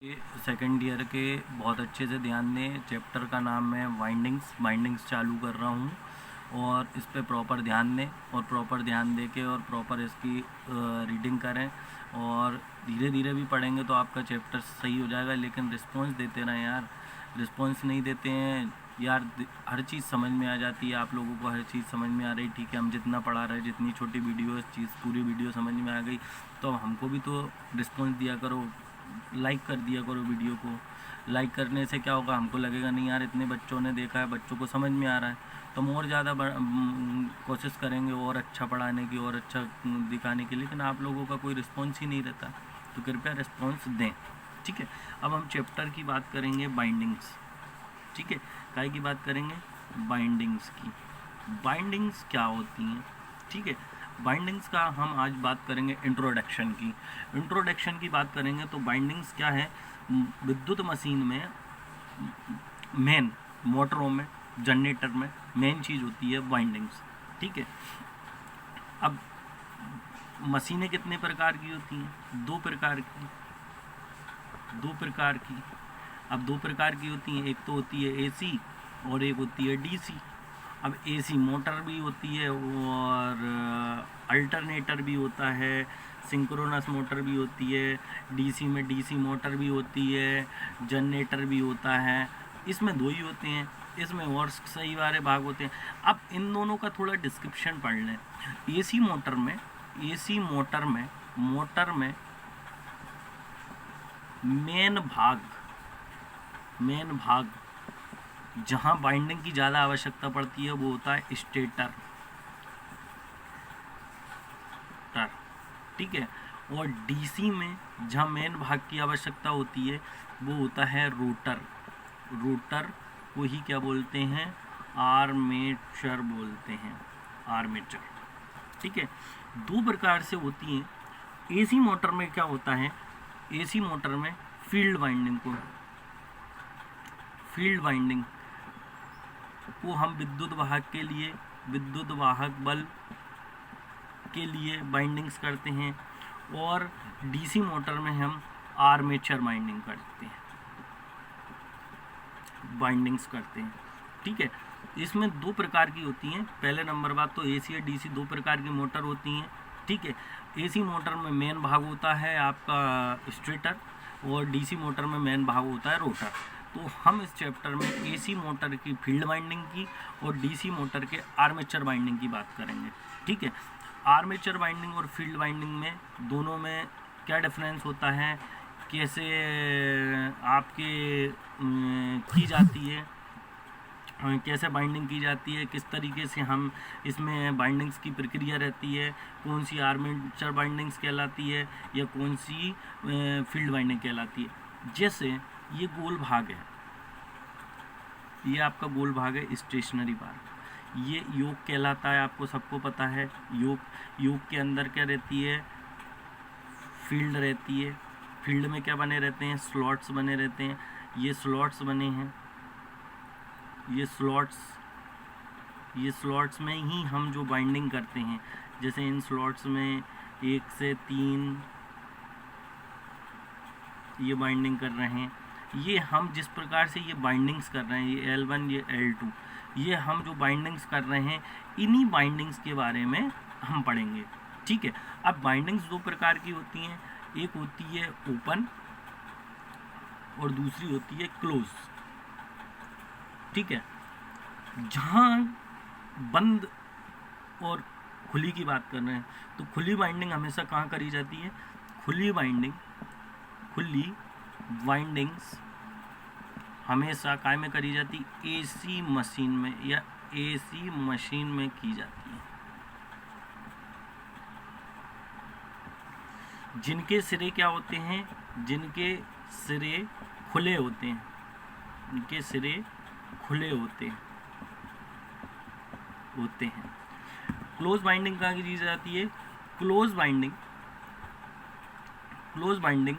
ये second year के बहुत अच्छे से ध्यान दें। चैप्टर का नाम है बाइंडिंग्स चालू कर रहा हूँ और इस पे प्रॉपर ध्यान दें और प्रॉपर ध्यान दे के और प्रॉपर इसकी रीडिंग करें और धीरे धीरे भी पढ़ेंगे तो आपका चैप्टर सही हो जाएगा। लेकिन रिस्पॉन्स देते रहें यार, रिस्पॉन्स नहीं देते हैं यार। हर चीज़ समझ में आ जाती है, आप लोगों को हर चीज़ समझ में आ रही, ठीक है। हम जितना पढ़ा रहे, जितनी छोटी वीडियो है, चीज़ पूरी वीडियो समझ में आ गई तो हमको भी तो रिस्पॉन्स दिया करो, लाइक कर दिया करो वीडियो को। लाइक करने से क्या होगा, हमको लगेगा नहीं यार इतने बच्चों ने देखा है, बच्चों को समझ में आ रहा है, तो हम और ज़्यादा कोशिश करेंगे और अच्छा पढ़ाने की और अच्छा दिखाने की। लेकिन आप लोगों का कोई रिस्पॉन्स ही नहीं रहता, तो कृपया रिस्पॉन्स दें, ठीक है। अब हम चैप्टर की बात करेंगे बाइंडिंग्स, ठीक है। काय की बात करेंगे, बाइंडिंग्स की। बाइंडिंग्स क्या होती हैं, ठीक है। बाइंडिंग्स का हम आज बात करेंगे इंट्रोडक्शन की। इंट्रोडक्शन की बात करेंगे तो बाइंडिंग्स क्या है, विद्युत मशीन में मेन, मोटरों में, जनरेटर में मेन चीज़ होती है बाइंडिंग्स, ठीक है। अब मशीनें कितने प्रकार की होती हैं, दो प्रकार की। अब दो प्रकार की होती हैं, एक तो होती है एसी और एक होती है डीसी। अब एसी मोटर भी होती है और अल्टरनेटर भी होता है, सिंक्रोनस मोटर भी होती है, डीसी में डीसी मोटर भी होती है, जनरेटर भी होता है। इसमें दो ही होते हैं, इसमें और सही वाले भाग होते हैं। अब इन दोनों का थोड़ा डिस्क्रिप्शन पढ़ लें। एसी मोटर में मेन भाग जहाँ बाइंडिंग की ज़्यादा आवश्यकता पड़ती है वो होता है स्टेटर, ठीक है। और डीसी में जहाँ मेन भाग की आवश्यकता होती है वो होता है रोटर को ही क्या बोलते हैं, आर्मेचर बोलते हैं, आर्मेचर, ठीक है। दो प्रकार से होती हैं। एसी मोटर में क्या होता है, एसी मोटर में फील्ड वाइंडिंग को हम विद्युत वाहक बल के लिए बाइंडिंग्स करते हैं और डीसी मोटर में हम आर्मेचर बाइंडिंग्स करते हैं, ठीक है। इसमें दो प्रकार की होती हैं। पहले नंबर बात तो एसी और डीसी दो प्रकार की मोटर होती हैं, ठीक है। एसी मोटर में मेन भाग होता है आपका स्टेटर और डीसी मोटर में मेन भाग होता है रोटर। तो हम इस चैप्टर में एसी मोटर की फील्ड वाइंडिंग की और डीसी मोटर के आर्मेचर वाइंडिंग की बात करेंगे, ठीक है। आर्मेचर वाइंडिंग और फील्ड वाइंडिंग में दोनों में क्या डिफरेंस होता है, कैसे आपके की जाती है, कैसे बाइंडिंग की जाती है, किस तरीके से हम इसमें बाइंडिंग्स की प्रक्रिया रहती है, कौन सी आर्मेचर बाइंडिंग्स कहलाती है या कौन सी फील्ड बाइंडिंग कहलाती है। जैसे ये गोल भाग है, ये आपका गोल भाग है स्टेशनरी बार, ये योक कहलाता है, आपको सबको पता है। योक के अंदर क्या रहती है, फील्ड रहती है। फील्ड में क्या बने रहते हैं, स्लॉट्स बने रहते हैं। ये स्लॉट्स बने हैं, ये स्लॉट्स में ही हम जो बाइंडिंग करते हैं, जैसे इन स्लॉट्स में 1 से 3 ये बाइंडिंग कर रहे हैं। ये हम जिस प्रकार से ये बाइंडिंग्स कर रहे हैं, ये L1 ये L2, ये हम जो बाइंडिंग्स कर रहे हैं, इन्हीं बाइंडिंग्स के बारे में हम पढ़ेंगे, ठीक है। अब बाइंडिंग्स दो प्रकार की होती हैं, एक होती है ओपन और दूसरी होती है क्लोज, ठीक है। जहाँ बंद और खुली की बात कर रहे हैं तो खुली बाइंडिंग हमेशा कहाँ करी जाती है, खुली बाइंडिंग्स हमेशा काय में करी जाती, एसी मशीन में या एसी मशीन में की जाती है। जिनके सिरे क्या होते हैं, जिनके सिरे खुले होते हैं, उनके सिरे खुले होते हैं। क्लोज बाइंडिंग कहाँ की जाती है, क्लोज बाइंडिंग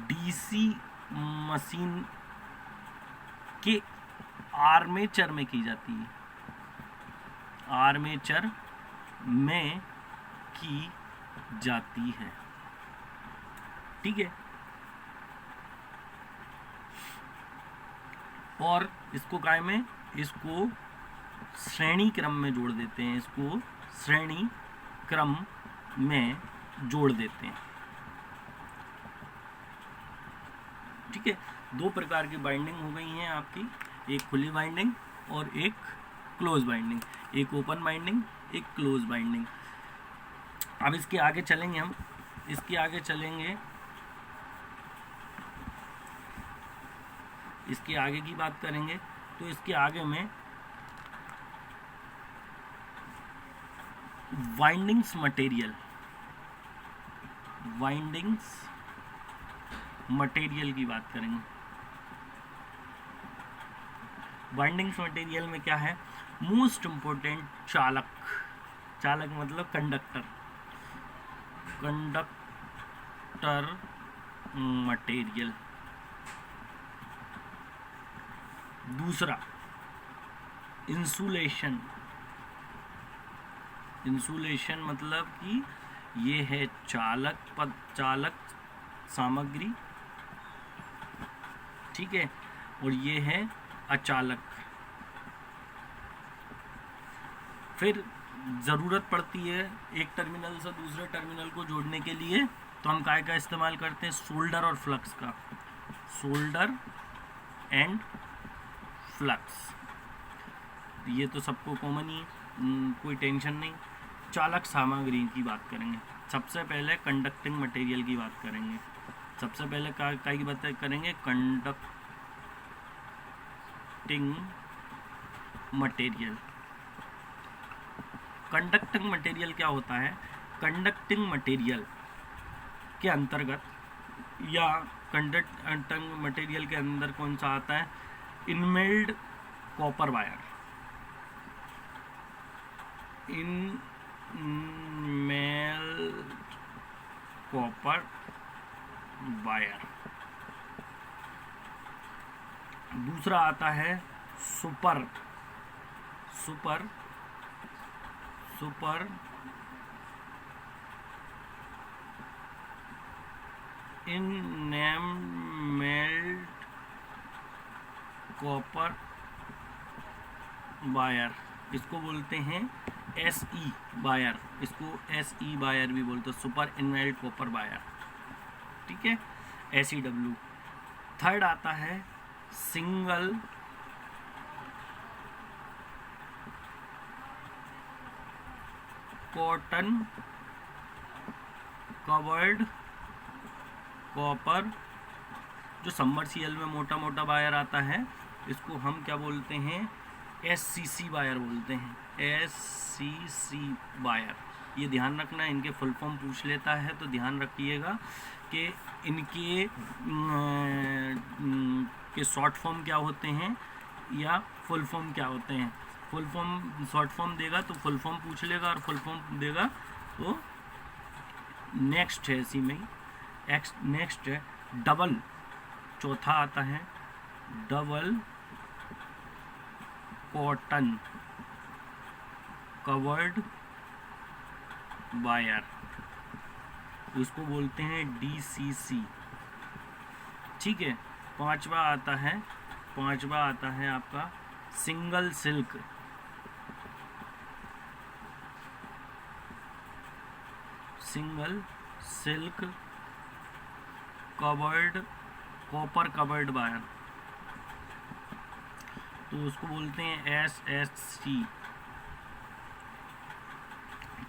डीसी मशीन के आर्मेचर में की जाती है, आर्मेचर में की जाती है, ठीक है। और इसको काय में, इसको श्रेणी क्रम में जोड़ देते हैं, इसको श्रेणी क्रम में जोड़ देते हैं। ठीक है, दो प्रकार की बाइंडिंग हो गई हैं आपकी, एक खुली बाइंडिंग और एक क्लोज बाइंडिंग, एक ओपन बाइंडिंग, एक क्लोज बाइंडिंग। अब इसके आगे चलेंगे हम, इसके आगे चलेंगे, इसके आगे की बात करेंगे तो इसके आगे में वाइंडिंग्स मटेरियल, वाइंडिंग्स मटेरियल की बात करेंगे। वाइंडिंग्स मटेरियल में क्या है, मोस्ट इम्पोर्टेंट चालक, चालक मतलब कंडक्टर, कंडक्टर मटेरियल। दूसरा इंसुलेशन, इंसुलेशन मतलब कि ये है चालक चालक सामग्री, ठीक है, और ये है अचालक। फिर ज़रूरत पड़ती है एक टर्मिनल से दूसरे टर्मिनल को जोड़ने के लिए, तो हम काय का इस्तेमाल करते हैं, सोल्डर और फ्लक्स का, सोल्डर एंड फ्लक्स। ये तो सबको कॉमन ही, कोई टेंशन नहीं। चालक सामग्री की बात करेंगे, सबसे पहले कंडक्टिंग मटेरियल की बात करेंगे। सबसे पहले काय की बात करेंगे, कंडक्टिंग मटेरियल। कंडक्टिंग मटेरियल क्या होता है, कंडक्टिंग मटेरियल के अंतर्गत या कंडक्टिंग मटेरियल के अंदर कौन सा आता है, enamelled copper wire, enamelled copper wire. दूसरा आता है super, super super enamelled copper wire, इसको बोलते हैं SE वायर, इसको SE वायर भी बोलते हैं, सुपर इनमेल्ड कॉपर वायर, ठीक है, SEW। थर्ड आता है सिंगल कॉटन कवर्ड कॉपर, जो सबमर्सिबल में मोटा मोटा वायर आता है, इसको हम क्या बोलते हैं, SCC वायर बोलते हैं, SCC वायर। ये ध्यान रखना, इनके फुल फॉर्म पूछ लेता है तो ध्यान रखिएगा कि इनके के शॉर्ट फॉर्म क्या होते हैं या फुल फॉर्म क्या होते हैं। फुल फॉर्म, शॉर्ट फॉर्म देगा तो फुल फॉर्म पूछ लेगा, और फुल फॉर्म देगा तो नेक्स्ट है इसी में ही, नेक्स्ट है डबल। चौथा आता है डबल कॉटन कवर्ड वायर, उसको बोलते हैं DCC, ठीक है। पांचवा आता है आपका single silk, single silk covered copper covered wire, तो उसको बोलते हैं SSC।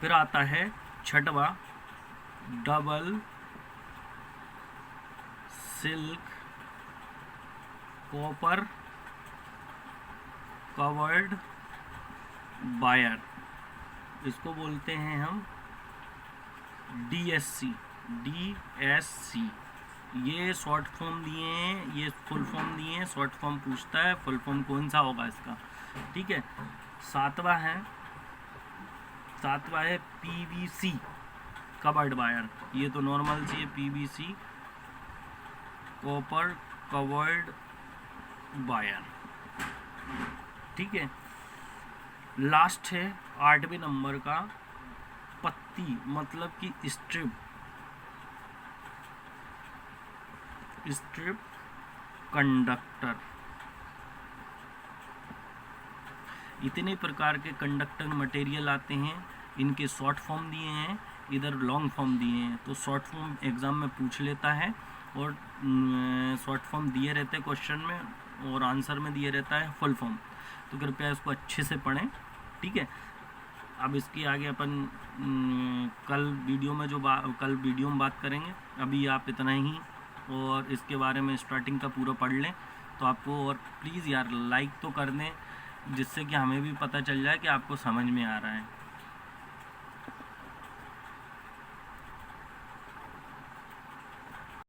फिर आता है छठवा double silk copper covered wire, इसको बोलते हैं हम DSC। ये शॉर्ट फॉर्म दिए हैं, ये फुल फॉर्म दिए हैं, शॉर्ट फॉर्म पूछता है, फुल फॉर्म कौन सा होगा इसका, ठीक है। सातवां है PVC कवर्ड वायर, ये तो नॉर्मल सी है, PVC कॉपर कवर्ड वायर, ठीक है। लास्ट है 8वें नंबर का पत्ती, मतलब कि स्ट्रिप कंडक्टर, इतने प्रकार के कंडक्टिंग मटेरियल आते हैं, इनके शॉर्ट फॉर्म दिए हैं, इधर लॉन्ग फॉर्म दिए हैं। तो शॉर्ट फॉर्म एग्ज़ाम में पूछ लेता है और शॉर्ट फॉर्म दिए रहते हैं क्वेश्चन में और आंसर में दिए रहता है फुल फॉर्म। तो कृपया इसको अच्छे से पढ़ें, ठीक है। अब इसकी आगे अपन कल वीडियो में बात करेंगे। अभी आप इतना ही और इसके बारे में स्टार्टिंग का पूरा पढ़ लें तो आपको, और प्लीज़ यार लाइक तो कर दें जिससे कि हमें भी पता चल जाए कि आपको समझ में आ रहा है।